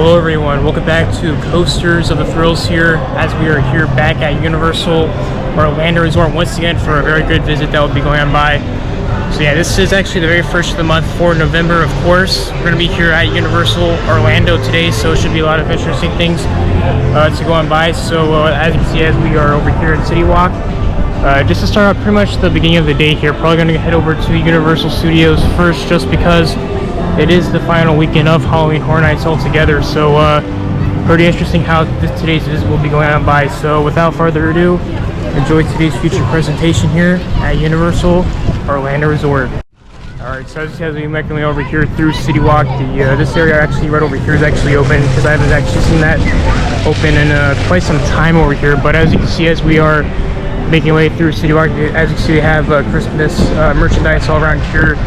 Hello everyone, welcome back to Coasters of the Thrills here, as we are here back at Universal Orlando Resort once again for a very good visit that will be going on by. So yeah, this is actually the very first of the month for November, of course. We're going to be here at Universal Orlando today, so it should be a lot of interesting things to go on by. So as you can see, as we are over here in CityWalk, just to start out pretty much the beginning of the day here, probably going to head over to Universal Studios first, just because it is the final weekend of Halloween Horror Nights altogether. So pretty interesting how today's visit will be going on by. So without further ado, enjoy today's featured presentation here at Universal Orlando Resort. Alright, so as we make our way over here through CityWalk, this area actually right over here is actually open, because I haven't actually seen that open in quite some time over here. But as you can see, as we are making our way through CityWalk, as you can see, they have Christmas merchandise all around here,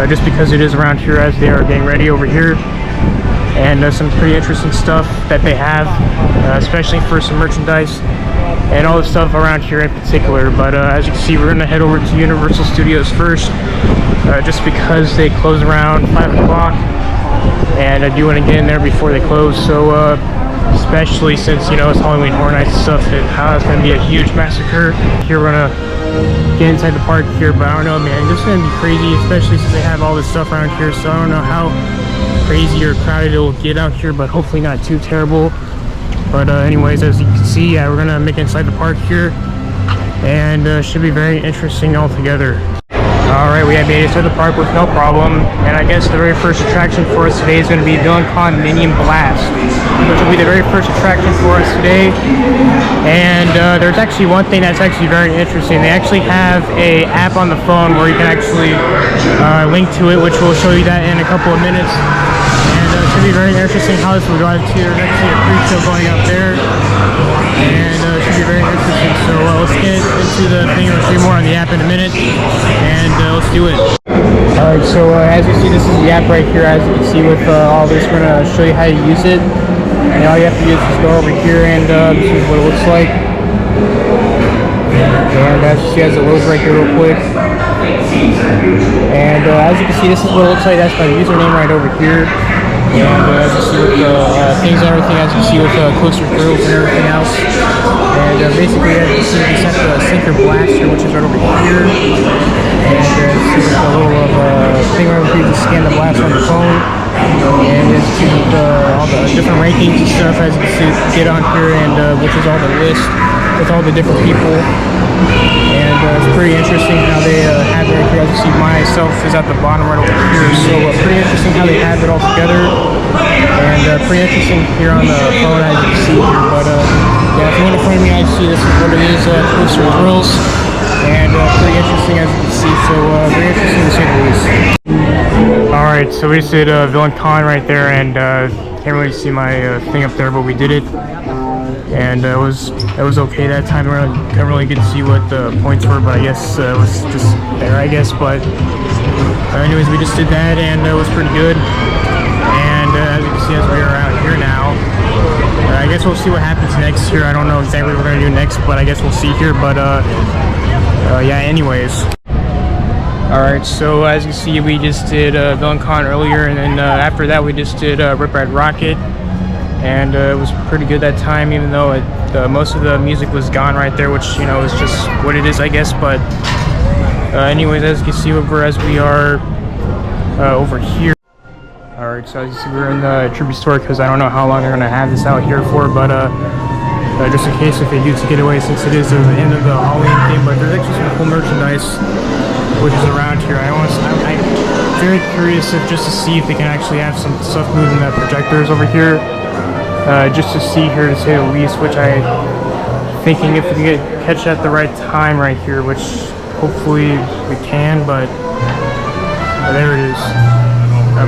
just because it is around here as they are getting ready over here. And some pretty interesting stuff that they have, especially for some merchandise and all the stuff around here in particular. But as you can see, we're going to head over to Universal Studios first, just because they close around 5 o'clock, and I do want to get in there before they close. So especially since, you know, it's Halloween Horror Nights and stuff, and how it's going to be a huge massacre. Here we're going to get inside the park here, but I don't know, man, this is going to be crazy, especially since they have all this stuff around here. So I don't know how crazy or crowded it will get out here, but hopefully not too terrible. But anyways, as you can see, we're gonna make it inside the park here, and should be very interesting altogether. Alright, we have made it to the park with no problem, and I guess the very first attraction for us today is going to be Villain Con Minion Blast, which will be the very first attraction for us today. And there's actually one thing that's actually very interesting. They actually have a app on the phone where you can actually link to it, which we'll show you that in a couple of minutes. And it should be very interesting how this will go out to. There's actually a pre-show going up there, and it should be very interesting. So let's get into the thing. I'll show you more on the app in a minute, and let's do it. Alright, so as you see, this is the app right here. As you can see with all this, we're going to show you how to use it. And all you have to do is just go over here, and this is what it looks like. And as you see, as it loads right here real quick. And as you can see, this is what it looks like. That's my username right over here. And as you see with the things and everything, as you see with Coaster Thrills and everything else. And basically, as you see, we set the Sinker Blaster, which is right over here. And see with a little thing right over here to scan the blast on the phone. And as you see with all the different rankings and stuff, as you can see, get on here, and which is all the list with all the different people. And it's pretty interesting how they have it right here. As you see, myself is at the bottom right over here. So pretty interesting how they have it all together. And pretty interesting here on the phone, as you can see here. But yeah, if you want to find me, I see this is what it is, Coaster Thrills. And pretty interesting, as you can see. So very interesting to say the least. Alright, so we just did Villain Con right there, and can't really see my thing up there, but we did it. And it was okay that time. I couldn't really get to see what the points were, but I guess it was just there, I guess. But anyways, we just did that, and it was pretty good. And as you can see, as we are out here now, I guess we'll see what happens next here. I don't know exactly what we're going to do next, but I guess we'll see here. But yeah, anyways. Alright, so as you see, we just did Villain Con earlier, and then after that we just did Rip Ride Rockit. And it was pretty good that time, even though most of the music was gone right there, which, you know, is just what it is, I guess. But anyways, as you can see, as we are over here. Alright, so as you see, we're in the tribute store, because I don't know how long they're going to have this out here for, but just in case if they do to get away, since it is the end of the Halloween thing. But there's actually some cool merchandise which is around here. I'm very curious just to see if they can actually have some stuff moving the projectors over here. Just to see here, to say the least, which I'm thinking if we can catch it at the right time right here, which hopefully we can. But there it is.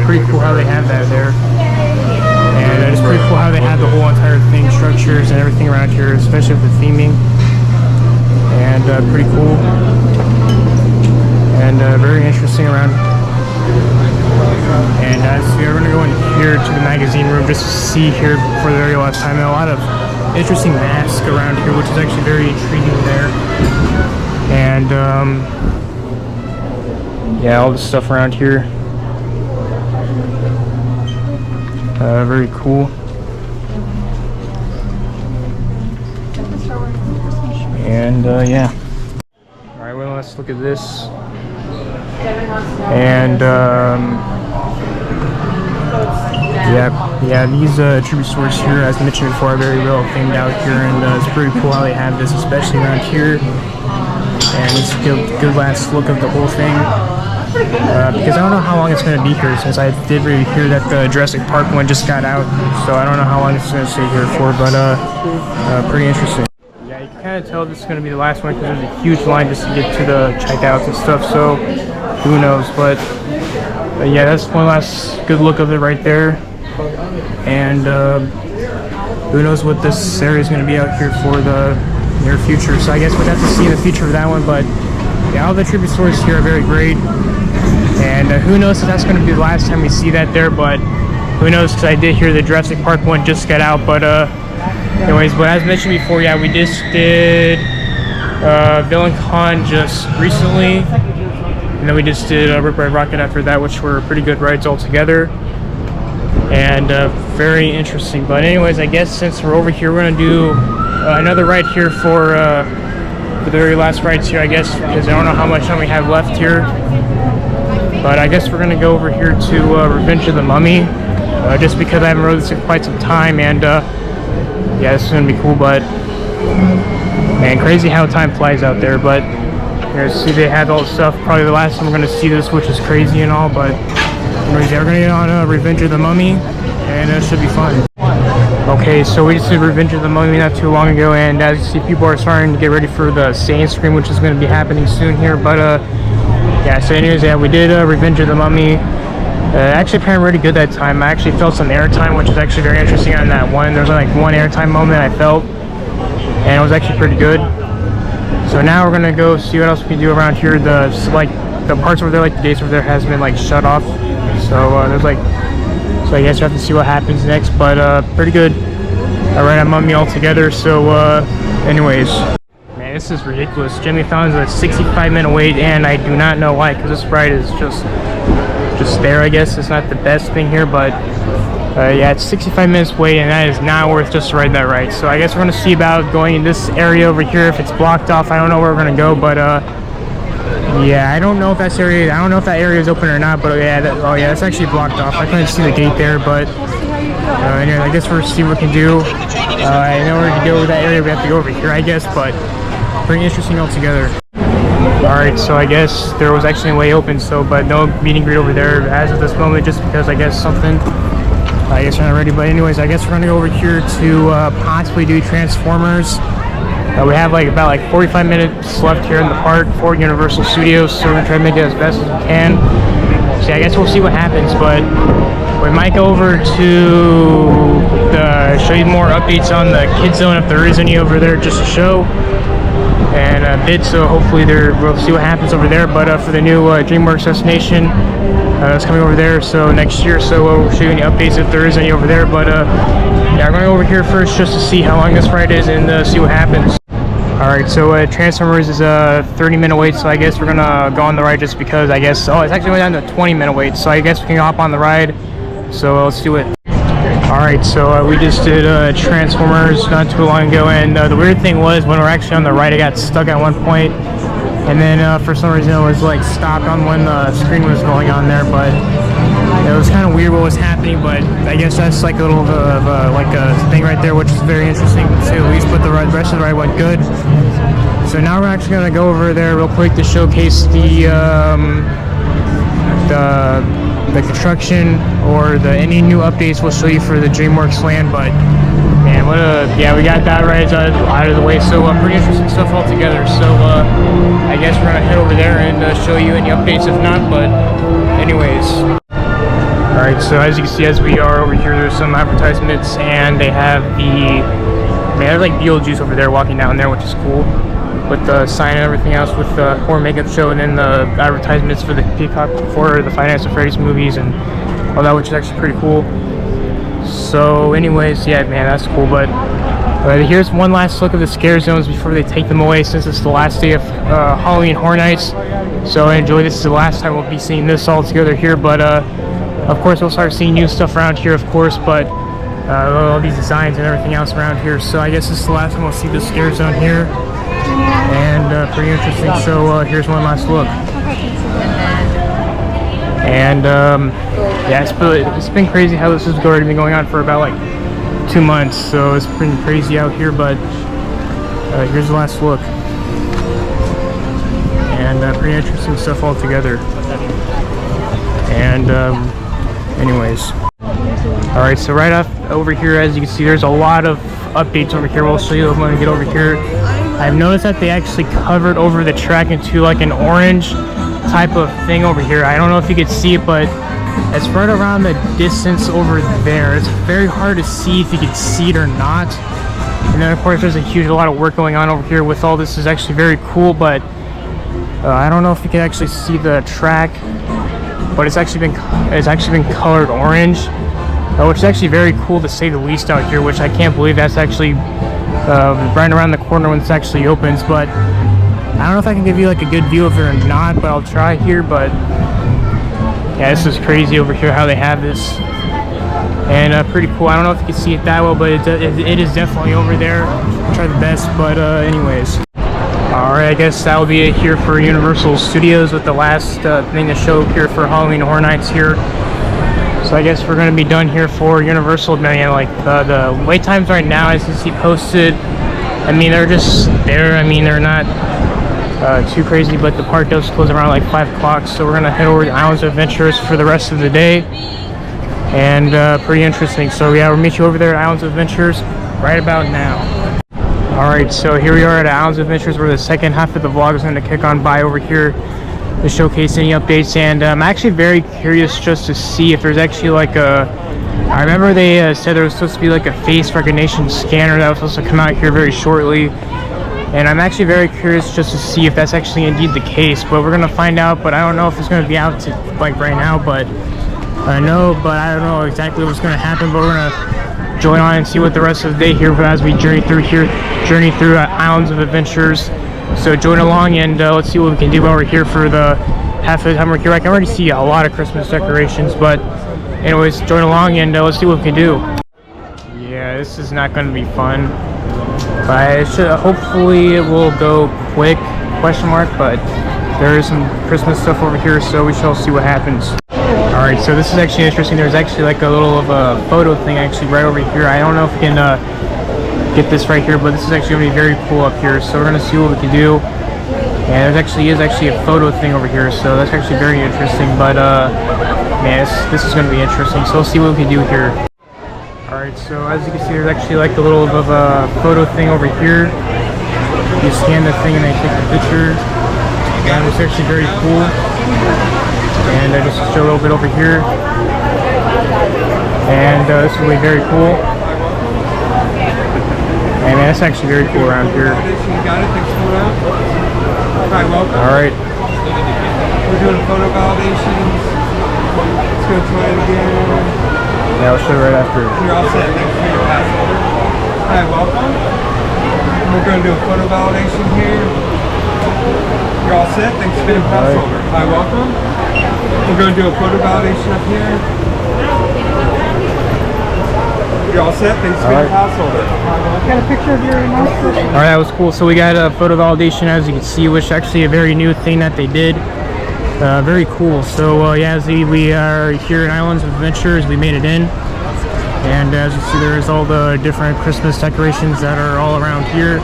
Pretty cool how they have that there, and it's pretty cool how they have the whole entire thing, structures and everything around here, especially with the theming. And pretty cool, and very interesting around. And as we're going to go in here to the magazine room just to see here for the very last time, and a lot of interesting masks around here, which is actually very intriguing there. And yeah, all the stuff around here, very cool. And yeah. All right, well, let's look at this. And yeah, these tribute stores here, as mentioned before, are very well themed out here, and it's pretty cool how they have this, especially around here. And it's a good last look of the whole thing. Because I don't know how long it's going to be here, since I did really hear that the Jurassic Park one just got out, so I don't know how long it's going to stay here for, but pretty interesting. Yeah, you can kind of tell this is going to be the last one because there's a huge line just to get to the checkouts and stuff, so who knows, but yeah, that's one last good look of it right there. And who knows what this area is going to be out here for the near future, so I guess we'd have to see in the future for that one. But yeah, all the tribute stores here are very great, and who knows if that's going to be the last time we see that there, but who knows, because I did hear the Jurassic Park one just got out. But anyways, but as mentioned before, yeah, we just did Villain Con just recently, and then we just did Rip Ride Rocket after that, which were pretty good rides altogether, and very interesting. But anyways, I guess since we're over here, we're going to do another ride here for the very last rides here, I guess, because I don't know how much time we have left here. But I guess we're going to go over here to Revenge of the Mummy, just because I haven't rode this in quite some time, and yeah, this is going to be cool. But man, crazy how time flies out there. But here, see, they had all the stuff. Probably the last time we're going to see this, which is crazy and all. But anyways, yeah, we're going to get on Revenge of the Mummy, and it should be fun. Okay, so we just did Revenge of the Mummy not too long ago, and as you see, people are starting to get ready for the Sane Scream, which is going to be happening soon here. But yeah, so anyways, yeah, we did Revenge of the Mummy. Actually apparently really good that time. I actually felt some airtime, which is actually very interesting on that one. There was like one airtime moment I felt, and it was actually pretty good. So now we're gonna go see what else we can do around here. The parts over there, like the gates over there, has been like shut off. So there's like, so I guess we have to see what happens next. But pretty good. Alright, I'm Mummy all together. So anyways, man, this is ridiculous. Jimmy Fallon's a 65-minute wait, and I do not know why, because this ride is just there. I guess it's not the best thing here, but yeah, it's 65 minutes wait, and that is not worth just to ride that ride. So I guess we're gonna see about going in this area over here. If it's blocked off, I don't know where we're gonna go, but yeah, I don't know if that area is open or not. But yeah, oh yeah, that's actually blocked off. I couldn't see the gate there, but anyway, I guess we'll see what we can do. I know where to go over that area. We have to go over here, I guess, but pretty interesting altogether. Alright, so I guess there was actually a way open, so, but no meet and greet over there as of this moment, just because I guess something, I guess we're not ready. But anyways, I guess we're gonna go over here to possibly do Transformers. We have about 45 minutes left here in the park for Universal Studios, so we're gonna try to make it as best as we can. So I guess we'll see what happens, but we might go over to show you more updates on the Kids Zone if there is any over there, just to show. And a bit, so hopefully we'll see what happens over there. But for the new DreamWorks destination, it's coming over there, so next year, so we'll show you any updates if there is any over there. But yeah, we're going over here first just to see how long this ride is and see what happens. Alright, so Transformers is a 30-minute wait, so I guess we're gonna go on the ride just because I guess, oh, it's actually went down to a 20-minute wait, so I guess we can hop on the ride. So let's do it. Alright, so we just did Transformers not too long ago, and the weird thing was when we were actually on the ride, it got stuck at one point, and then for some reason it was stopped on when the screen was going on there. But it was kind of weird what was happening, but I guess that's a little bit of a thing right there, which is very interesting to say the least. But the rest of the ride went good. So now we're actually going to go over there real quick to showcase the construction or any new updates we'll show you for the DreamWorks land. But man, yeah, we got that right out of the way, so pretty interesting stuff altogether. So I guess we're gonna head over there and show you any updates if not. But anyways, all right, so as you can see, as we are over here, there's some advertisements, and they have there's Beetlejuice over there walking down there, which is cool, with the sign and everything else, with the horror makeup show, and then the advertisements for the Peacock for the Five Nights at Freddy's movies and all that, which is actually pretty cool. So anyways, yeah, man, that's cool. But here's one last look of the scare zones before they take them away, since it's the last day of Halloween Horror Nights. So enjoy. This is the last time we'll be seeing this all together here. But of course we'll start seeing new stuff around here, of course, but all these designs and everything else around here. So I guess this is the last time we'll see the scare zone here. and pretty interesting. So here's one last look. And yeah, it's been crazy how this has already been going on for about like 2 months. So it's been crazy out here, but here's the last look. And pretty interesting stuff all together. And anyways, all right, so right off over here, as you can see, there's a lot of updates over here. We'll show you when we get over here. I've noticed that they actually covered over the track into like an orange type of thing over here. I don't know if you could see it, but it's right around the distance over there. It's very hard to see if you can see it or not. And then of course there's a lot of work going on over here with all this. Is actually very cool, but I don't know if you can actually see the track, but it's actually been colored orange, which is actually very cool to say the least out here, which I can't believe that's actually right around the corner when this actually opens. But I don't know if I can give you like a good view of it or not, but I'll try here. But yeah, this is crazy over here how they have this, and pretty cool. I don't know if you can see it that well, but it is definitely over there. I'll try the best, but anyways. Alright, I guess that will be it here for Universal Studios with the last thing to show here for Halloween Horror Nights here. So I guess we're going to be done here for Universal. Man, like the wait times right now, as you see posted, I mean, they're just there. I mean, they're not too crazy, but the park does close around like 5 o'clock. So we're going to head over to Islands of Adventures for the rest of the day. And pretty interesting. So yeah, we'll meet you over there at Islands of Adventures right about now. Alright, so here we are at Islands of Adventures, where the second half of the vlog is going to kick on by over here to showcase any updates. And I'm actually very curious just to see if there's actually like I remember they said there was supposed to be like a face recognition scanner that was supposed to come out here very shortly. And I'm actually very curious just to see if that's actually indeed the case. But we're going to find out, but I don't know if it's going to be out to like right now. But I don't know exactly what's going to happen, but we're going to join on and see what the rest of the day here as we journey through Islands of Adventures. So join along, and let's see what we can do over here for the half of the time we're here. I can already see a lot of Christmas decorations, but anyways, join along and let's see what we can do. Yeah, this is not going to be fun, but hopefully it will go quick, question mark, but there is some Christmas stuff over here, so we shall see what happens. Alright, so this is actually interesting. There's actually like a little of a photo thing actually right over here. I don't know if we can get this right here, but this is actually going to be very cool up here. So we're going to see what we can do. And there actually is a photo thing over here, so that's actually very interesting. But man, this is going to be interesting. So we'll see what we can do here. Alright, so as you can see, there's actually like a little of a photo thing over here. You scan the thing and they take the picture. And it's actually very cool. And I just show a little bit over here, and this will be very cool. And man, it's actually very cool around here. All right. We're doing photo validations. Let's go try it again. Yeah, I'll show you right after. You're all set. Thanks for your pass holder. Hi, welcome. We're going to do a photo validation here. You're all set. Thanks for your pass holder. Hi, welcome. We're going to do a photo validation up here. You're all set. Thanks for your pass holder. I got a picture of your mouse. Alright, that was cool. So we got a photo validation, as you can see, which is actually a very new thing that they did. Very cool. So yeah, as we are here in Islands of Adventures, we made it in. And as you see, there's all the different Christmas decorations that are all around here,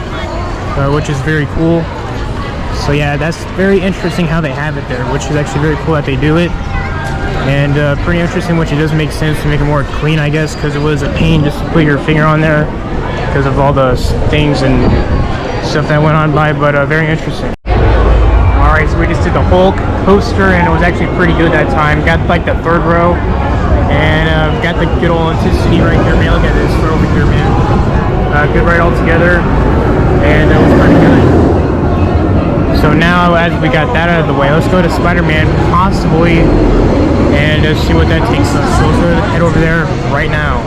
which is very cool. So yeah, that's very interesting how they have it there, which is actually very cool that they do it. And pretty interesting, which it does make sense to make it more clean, I guess, because it was a pain just to put your finger on there because of all the things and stuff that went on by, but very interesting. Alright, so we just did the Hulk coaster, and it was actually pretty good that time. Got like the 3rd row, and got the good old intensity right here, man. Look at this over here, man. Good ride all together, and it was pretty good. So now, as we got that out of the way, let's go to Spider-Man, possibly, and see what that takes us. So let's head over there right now.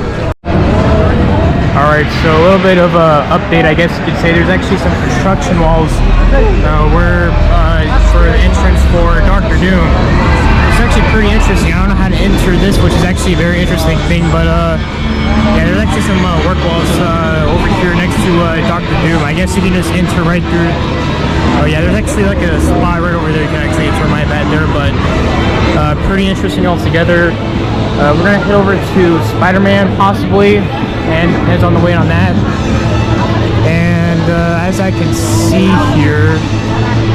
Alright, so a little bit of an update, I guess you could say. There's actually some construction walls for the entrance for Dr. Doom. It's actually pretty interesting. I don't know how to enter this, which is actually a very interesting thing, but yeah, there's actually some work walls over here next to Dr. Doom. I guess guess you can just enter right through. Oh yeah, there's actually like a spot right over there you can actually enter. My bad there, but pretty interesting altogether. We're gonna head over to Spider-Man possibly, and depends on the wait on that. And as I can see here,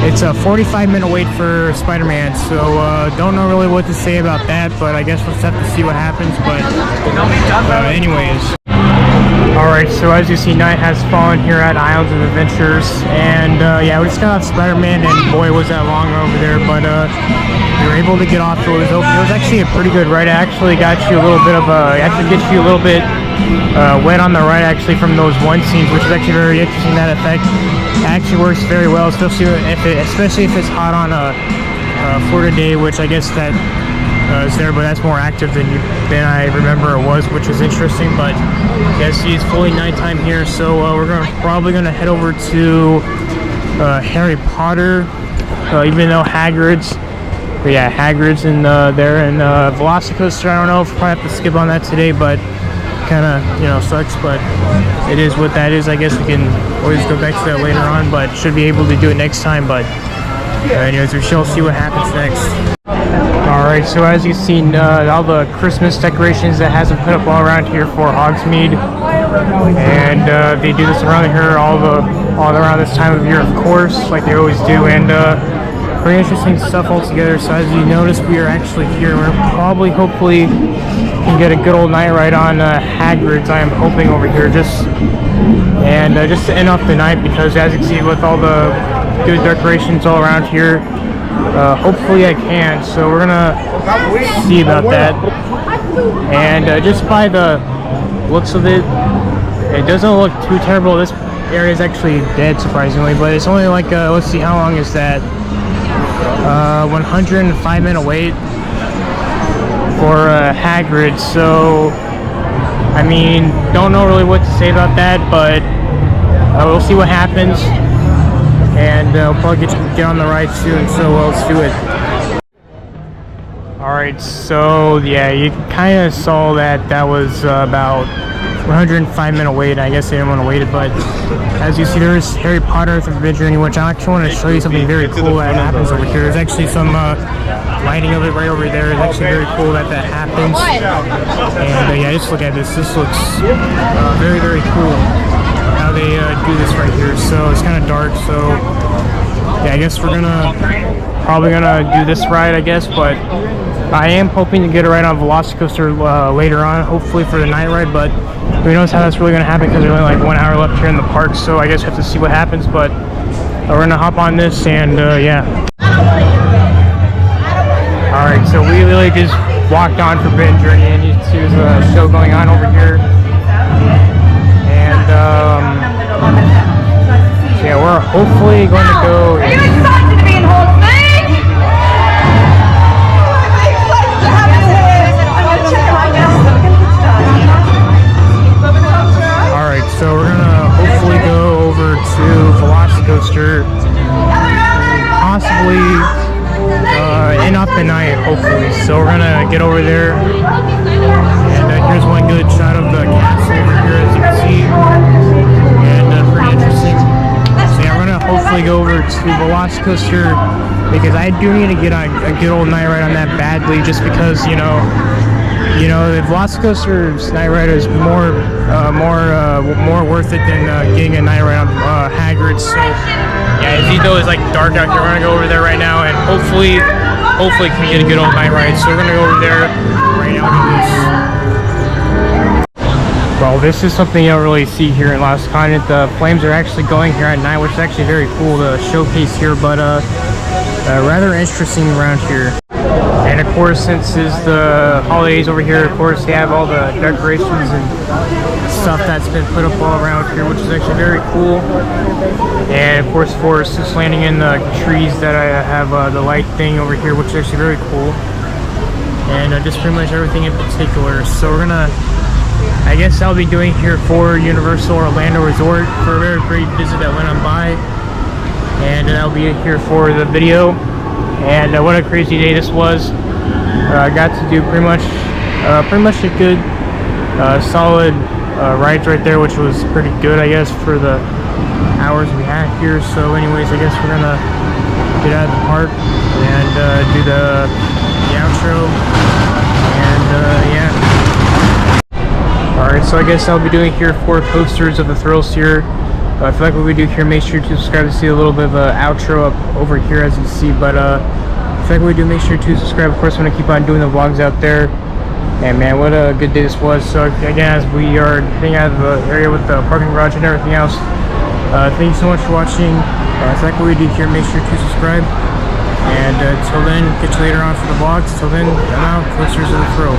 it's a 45-minute wait for Spider-Man, so don't know really what to say about that, but I guess we'll just have to see what happens. But anyways. Alright, so as you see, night has fallen here at Islands of Adventures, and yeah, we just got off Spider-Man, and boy was that long over there, but we were able to get off. It was open. It was actually a pretty good ride. It actually got you a little bit of a, actually gets you a little bit wet on the ride actually from those one scenes, which is actually very interesting. That effect actually works very well, especially if it's hot on a Florida day, which I guess that is there, but that's more active than I remember it was, which is interesting. But yeah, see, it's fully nighttime here, so we're probably gonna head over to Harry Potter, even though Hagrid's. But yeah, Hagrid's in there, and Velocicoaster, I don't know if we'll probably have to skip on that today, but kind of, you know, sucks, but it is what that is. I guess we can always go back to that later on, but should be able to do it next time. But anyways, we shall see what happens next. Alright, so as you've seen, all the Christmas decorations that has been put up all around here for Hogsmeade, and they do this around here all around this time of year, of course, like they always do, and pretty interesting stuff altogether. So as you notice, we are actually here. We're probably, hopefully, can get a good old night ride on Hagrid's. I am hoping over here, just to end off the night, because as you can see, with all the good decorations all around here, hopefully I can. So we're gonna see about that. And just by the looks of it, it doesn't look too terrible. This area is actually dead, surprisingly, but it's only like let's see, how long is that? 105-minute wait for Hagrid. So I mean, don't know really what to say about that, but we'll see what happens, and we'll probably get on the ride soon, so let's do it. Alright, so yeah, you kind of saw that was about 105-minute wait. I guess they didn't want to wait it, but as you see, there's Harry Potter Adventure, which I actually want to show you something very cool that happens over here. There's actually some lighting of it right over there. It's actually very cool that happens. And yeah, just look at this. This looks very, very cool how they do this right here. So it's kind of dark, so yeah, I guess we're probably gonna do this ride, I guess, but I am hoping to get a ride on Velocicoaster later on, hopefully for the night ride, but who knows how that's really going to happen, because there's only like 1 hour left here in the park, so I guess we have to see what happens. But we're going to hop on this, and yeah. Alright, so we really just walked on Forbidden Journey, and you see there's a show going on over here. And so yeah, we're hopefully going to go. Are you excited to be in Hogsmeade? Alright, so we're gonna hopefully go over to Velocicoaster, possibly end up the night, hopefully. So we're gonna get over there, and here's one good shot of the castle over here, as you can see, and pretty interesting. So yeah, we're gonna hopefully go over to Velocicoaster, because I do need to get a good old night ride on that badly, just because, you know, the Velocicoaster's night ride is more worth it than getting a night ride on Hagrid's. So yeah, as you know, it's like dark out here. We're gonna go over there right now, and hopefully can get a good old night ride. So we're gonna go over there right now. Well, this is something you don't really see here in Last Continent. The flames are actually going here at night, which is actually very cool to showcase here, but rather interesting around here. And of course, since it's the holidays over here, of course they have all the decorations and stuff that's been put up all around here, which is actually very cool. And of course, Forrest is landing in the trees that I have the light thing over here, which is actually very cool. And just pretty much everything in particular. So we're gonna, I guess I'll be doing here for Universal Orlando Resort for a very great visit that went on by. And I'll be here for the video. And what a crazy day this was. I got to do pretty much a good solid rides right there, which was pretty good, I guess, for the hours we have here. So anyways, I guess we're gonna get out of the park and do the outro, and yeah. Alright, so I guess I'll be doing here 4 posters of the thrills here. I feel like what we do here, make sure to subscribe to see a little bit of an outro up over here as you see, but I feel like what we do, make sure to subscribe. Of course, I'm going to keep on doing the vlogs out there. And man, what a good day this was. So again, as we are heading out of the area with the parking garage and everything else, thank you so much for watching. If you like what we do here, make sure to subscribe. And until then, catch you later on for the vlogs. Till then, I'm out. Posters of the thrills.